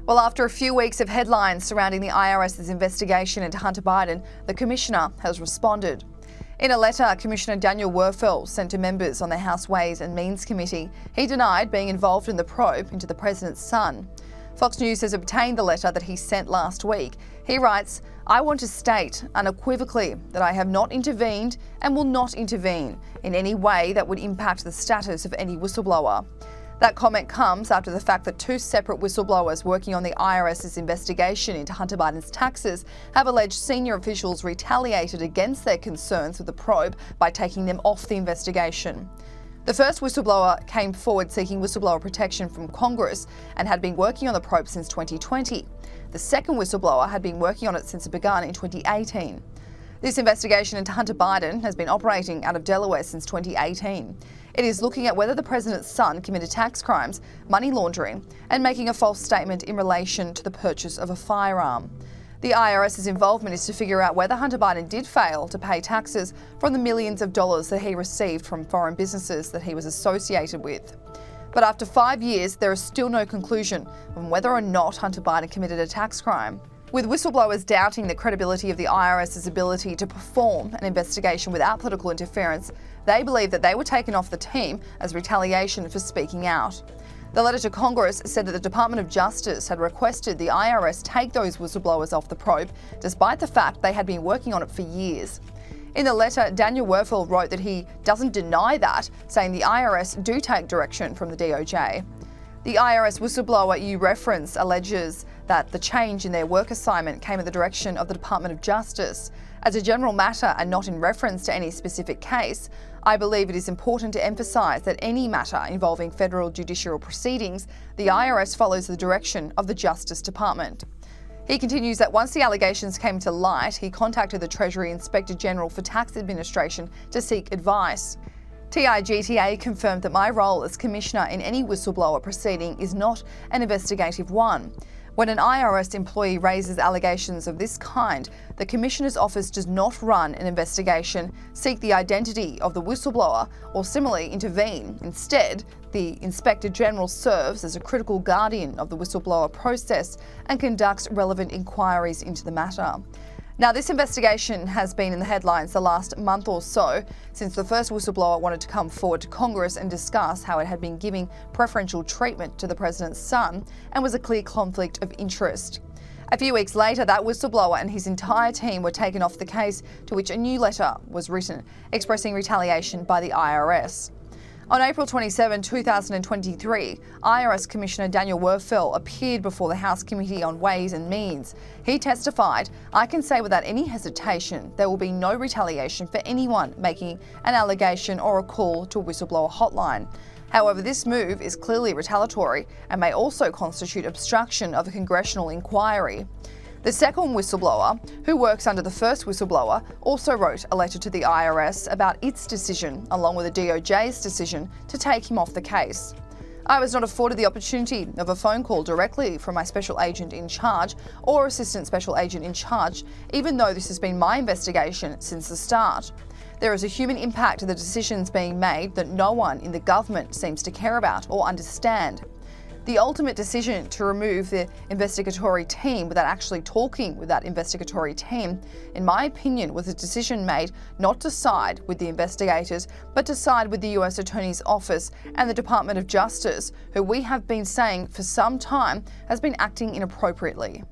Well, after a few weeks of headlines surrounding the IRS's investigation into Hunter Biden, the Commissioner has responded. In a letter, Commissioner Daniel Werfel sent to members on the House Ways and Means Committee, he denied being involved in the probe into the President's son. Fox News has obtained the letter that he sent last week. He writes, "I want to state unequivocally that I have not intervened and will not intervene in any way that would impact the status of any whistleblower." That comment comes after the fact that two separate whistleblowers working on the IRS's investigation into Hunter Biden's taxes have alleged senior officials retaliated against their concerns with the probe by taking them off the investigation. The first whistleblower came forward seeking whistleblower protection from Congress and had been working on the probe since 2020. The second whistleblower had been working on it since it began in 2018. This investigation into Hunter Biden has been operating out of Delaware since 2018. It is looking at whether the president's son committed tax crimes, money laundering, and making a false statement in relation to the purchase of a firearm. The IRS's involvement is to figure out whether Hunter Biden did fail to pay taxes from the millions of dollars that he received from foreign businesses that he was associated with. But after 5 years, there is still no conclusion on whether or not Hunter Biden committed a tax crime. With whistleblowers doubting the credibility of the IRS's ability to perform an investigation without political interference, they believe that they were taken off the team as retaliation for speaking out. The letter to Congress said that the Department of Justice had requested the IRS take those whistleblowers off the probe, despite the fact they had been working on it for years. In the letter, Daniel Werfel wrote that he doesn't deny that, saying the IRS do take direction from the DOJ. The IRS whistleblower you reference alleges that the change in their work assignment came at the direction of the Department of Justice. As a general matter and not in reference to any specific case, I believe it is important to emphasise that any matter involving federal judicial proceedings, the IRS follows the direction of the Justice Department. He continues that once the allegations came to light, he contacted the Treasury Inspector General for Tax Administration to seek advice. TIGTA confirmed that my role as Commissioner in any whistleblower proceeding is not an investigative one. When an IRS employee raises allegations of this kind, the Commissioner's office does not run an investigation, seek the identity of the whistleblower, or similarly intervene. Instead, the Inspector General serves as a critical guardian of the whistleblower process and conducts relevant inquiries into the matter. Now, this investigation has been in the headlines the last month or so, since the first whistleblower wanted to come forward to Congress and discuss how it had been giving preferential treatment to the president's son and was a clear conflict of interest. A few weeks later, that whistleblower and his entire team were taken off the case, to which a new letter was written, expressing retaliation by the IRS. On April 27, 2023, IRS Commissioner Daniel Werfel appeared before the House Committee on Ways and Means. He testified, "I can say without any hesitation there will be no retaliation for anyone making an allegation or a call to a whistleblower hotline. However, this move is clearly retaliatory and may also constitute obstruction of a congressional inquiry." The second whistleblower, who works under the first whistleblower, also wrote a letter to the IRS about its decision, along with the DOJ's decision, to take him off the case. "I was not afforded the opportunity of a phone call directly from my special agent in charge or assistant special agent in charge, even though this has been my investigation since the start. There is a human impact to the decisions being made that no one in the government seems to care about or understand. The ultimate decision to remove the investigatory team without actually talking with that investigatory team, in my opinion, was a decision made not to side with the investigators, but to side with the US Attorney's Office and the Department of Justice, who we have been saying for some time has been acting inappropriately."